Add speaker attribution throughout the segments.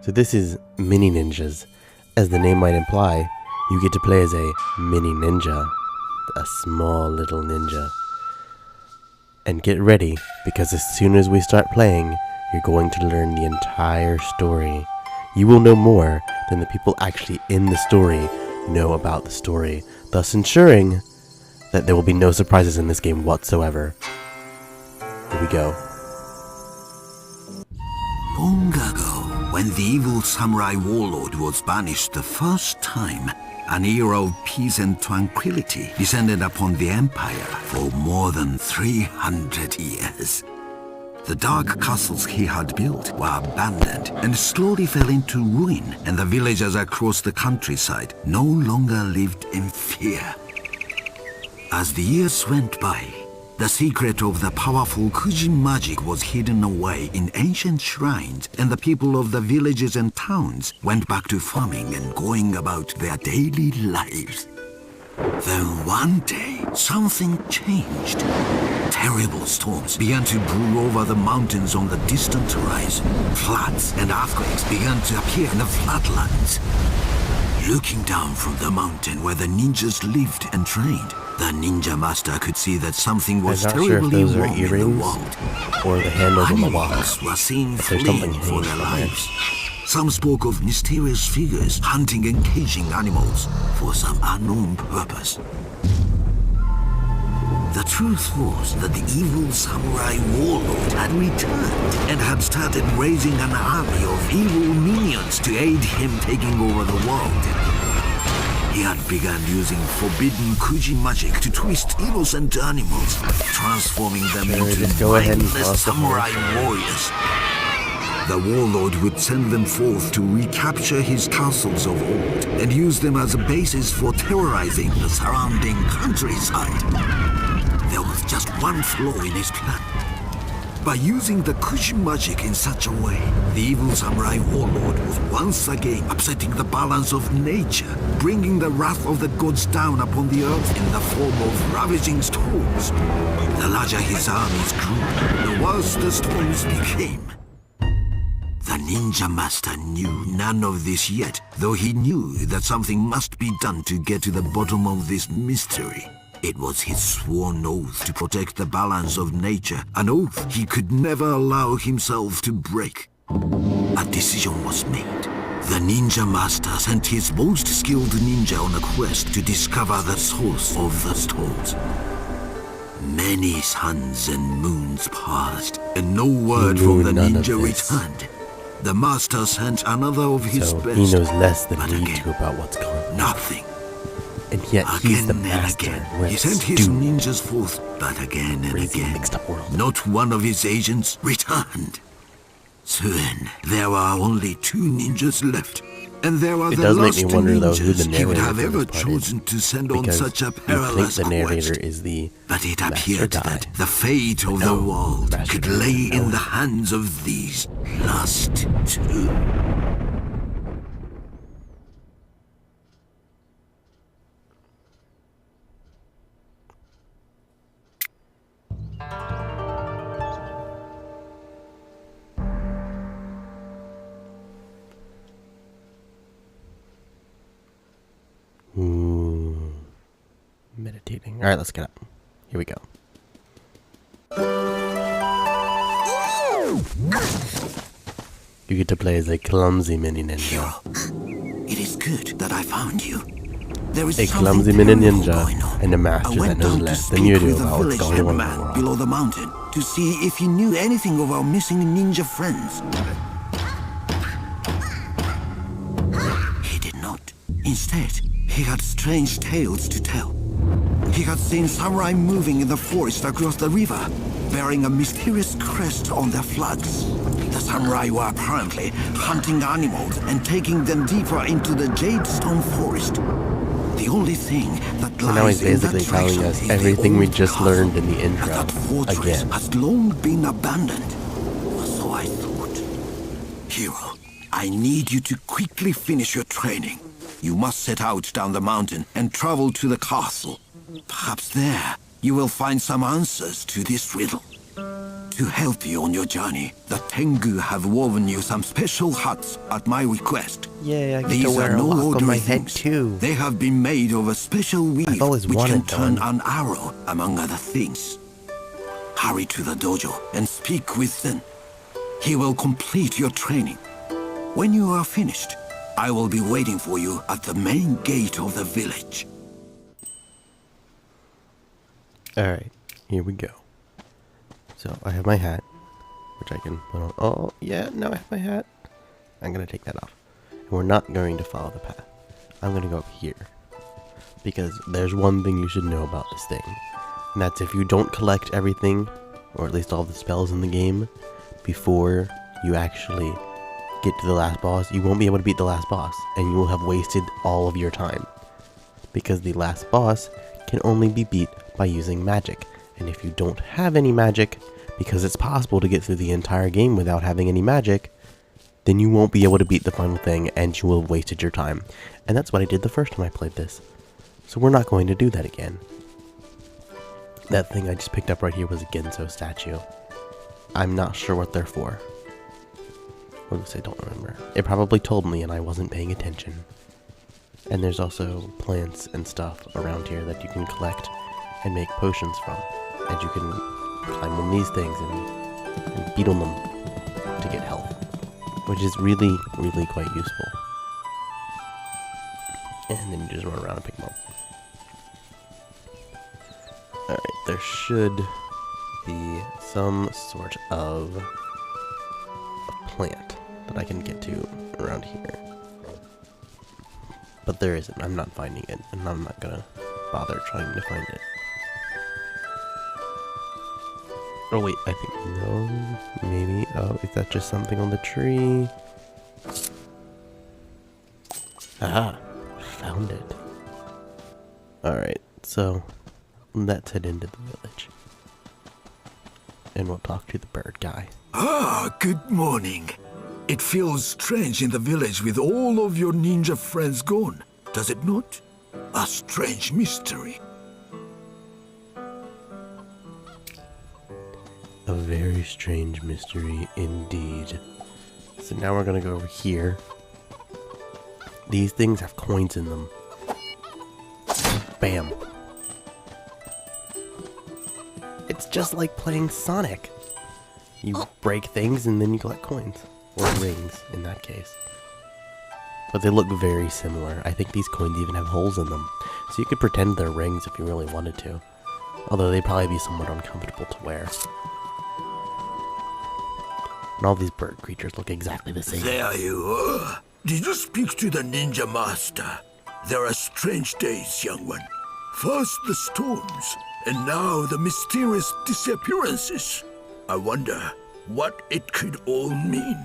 Speaker 1: So this is Mini Ninjas. As the name might imply, you get to play as a mini ninja, a small little ninja. And get ready, because as soon as we start playing, you're going to learn the entire story. You will know more than the people actually in the story know about the story, thus ensuring that there will be no surprises in this game whatsoever. Here we go.
Speaker 2: Long ago, when the evil samurai warlord was banished the first time, an era of peace and tranquility descended upon the empire for more than 300 years. The dark castles he had built were abandoned and slowly fell into ruin, and the villagers across the countryside no longer lived in fear. As the years went by, the secret of the powerful Kuji magic was hidden away in ancient shrines, and the people of the villages and towns went back to farming and going about their daily lives. Then one day, something changed. Terrible storms began to brew over the mountains on the distant horizon. Floods and earthquakes began to appear in the flatlands. Looking down from the mountain where the ninjas lived and trained, the ninja master could see that something was terribly wrong in the world.
Speaker 1: Or the handles on the wall.
Speaker 2: Animals were seen fleeing for their lives. Some spoke of mysterious figures hunting and caging animals for some unknown purpose. The truth was that the evil samurai warlord had returned and had started raising an army of evil minions to aid him taking over the world. He had begun using forbidden Kuji magic to twist innocent animals, transforming them into mindless samurai warriors. The warlord would send them forth to recapture his castles of old and use them as a basis for terrorizing the surrounding countryside. There was just one flaw in his plan. By using the Kuji magic in such a way, the evil samurai warlord was once again upsetting the balance of nature, bringing the wrath of the gods down upon the earth in the form of ravaging storms. The larger his armies grew, the worse the storms became. The ninja master knew none of this yet, though he knew that something must be done to get to the bottom of this mystery. It was his sworn oath to protect the balance of nature, an oath he could never allow himself to break. A decision was made. The ninja master sent his most skilled ninja on a quest to discover the source of the storms. Many suns and moons passed, and no word from the ninja returned. The master sent another of his best.
Speaker 1: He knows less than we do about what's going on.
Speaker 2: Nothing.
Speaker 1: And yet he's the master.
Speaker 2: He sent his ninjas forth, but again and again, not one of his agents returned. Soon, there were only 2 ninjas left. And there were the last 2 ninjas he would have ever chosen to send on such a perilous quest. But it appeared that the fate of the world could lay in the hands of these last 2.
Speaker 1: Meditating. Alright, let's get up. Here we go. You get to play as a clumsy mini ninja.
Speaker 2: Hero, it is good that I found you. There is
Speaker 1: a clumsy mini ninja and a master that knows less than you do about what's going on in the world.
Speaker 2: Below the mountain to see if he knew anything of our missing ninja friends. He did not. Instead, he had strange tales to tell. He had seen samurai moving in the forest across the river, bearing a mysterious crest on their flags. The samurai were apparently hunting animals and taking them deeper into the Jadestone forest. The only thing that lies
Speaker 1: now he's basically telling us everything we just learned in the intro
Speaker 2: that fortress
Speaker 1: again.
Speaker 2: has long been abandoned. So I thought. Hero, I need you to quickly finish your training. You must set out down the mountain and travel to the castle. Perhaps there you will find some answers to this riddle. To help you on your journey, the Tengu have woven you some special hats at my request.
Speaker 1: Yay, I get
Speaker 2: These
Speaker 1: to wear
Speaker 2: are
Speaker 1: a
Speaker 2: no
Speaker 1: lock on
Speaker 2: ordinary
Speaker 1: my head
Speaker 2: things.
Speaker 1: too.
Speaker 2: They have been made of a special weave
Speaker 1: always
Speaker 2: which can
Speaker 1: wanted
Speaker 2: turn
Speaker 1: one.
Speaker 2: an arrow, among other things. Hurry to the dojo and speak with Zen. He will complete your training. When you are finished, I will be waiting for you at the main gate of the village.
Speaker 1: Alright, here we go. So, I have my hat, which I can put on. Oh, yeah, now I have my hat. I'm going to take that off. And we're not going to follow the path. I'm going to go up here. Because there's one thing you should know about this thing. And that's if you don't collect everything, or at least all the spells in the game, before you actually get to the last boss, you won't be able to beat the last boss. And you will have wasted all of your time. Because the last boss can only be beat by using magic. And if you don't have any magic, because it's possible to get through the entire game without having any magic, then you won't be able to beat the final thing and you will have wasted your time. And that's what I did the first time I played this. So we're not going to do that again. That thing I just picked up right here was a Genso statue. I'm not sure what they're for. Or at least I don't remember. It probably told me and I wasn't paying attention. And there's also plants and stuff around here that you can collect and make potions from. And you can climb on these things and beat on them to get health. Which is really, really quite useful. And then you just run around and pick them up. Alright, there should be some sort of plant that I can get to around here. But there isn't. I'm not finding it, and I'm not gonna bother trying to find it. Oh wait, I think, no, maybe, oh, is that just something on the tree? Ah, found it. Alright, so, let's head into the village. And we'll talk to the bird guy.
Speaker 3: Ah, good morning. It feels strange in the village with all of your ninja friends gone, does it not? A strange mystery.
Speaker 1: A very strange mystery indeed. So now we're gonna go over here. These things have coins in them. Bam. It's just like playing Sonic. You break things and then you collect coins. Or rings, in that case. But they look very similar. I think these coins even have holes in them. So you could pretend they're rings if you really wanted to. Although they'd probably be somewhat uncomfortable to wear. And all these bird creatures look exactly the same.
Speaker 3: There you are. Did you speak to the ninja master? There are strange days, young one. First the storms, and now the mysterious disappearances. I wonder what it could all mean.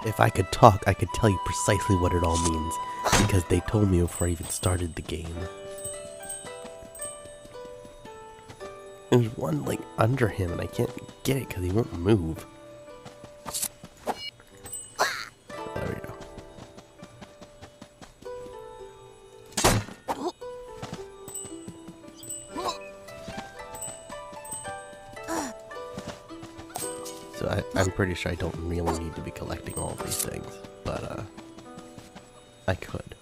Speaker 1: If I could talk, I could tell you precisely what it all means. Because they told me before I even started the game. There's one, like, under him, and I can't get it because he won't move. There we go. So I'm pretty sure I don't really need to be collecting all of these things, but I could.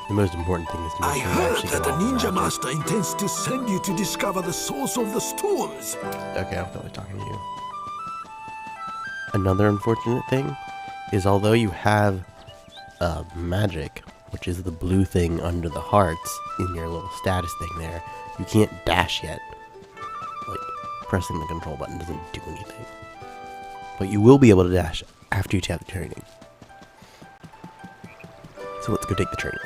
Speaker 1: The most important thing is to make
Speaker 3: I
Speaker 1: sure you
Speaker 3: heard
Speaker 1: actually
Speaker 3: that
Speaker 1: get
Speaker 3: the
Speaker 1: all the
Speaker 3: ninja
Speaker 1: magic.
Speaker 3: master intends to send you to discover the source of the storms.
Speaker 1: Okay, I'm probably talking to you. Another unfortunate thing is although you have magic, which is the blue thing under the hearts in your little status thing there, you can't dash yet. Like, pressing the control button doesn't do anything. But you will be able to dash after you tap the training. So let's go take the training.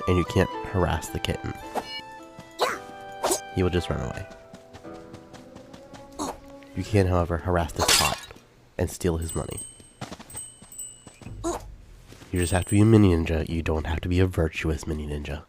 Speaker 1: And you can't harass the kitten. He will just run away. You can, however, harass the pot and steal his money. You just have to be a mini ninja. You don't have to be a virtuous mini ninja.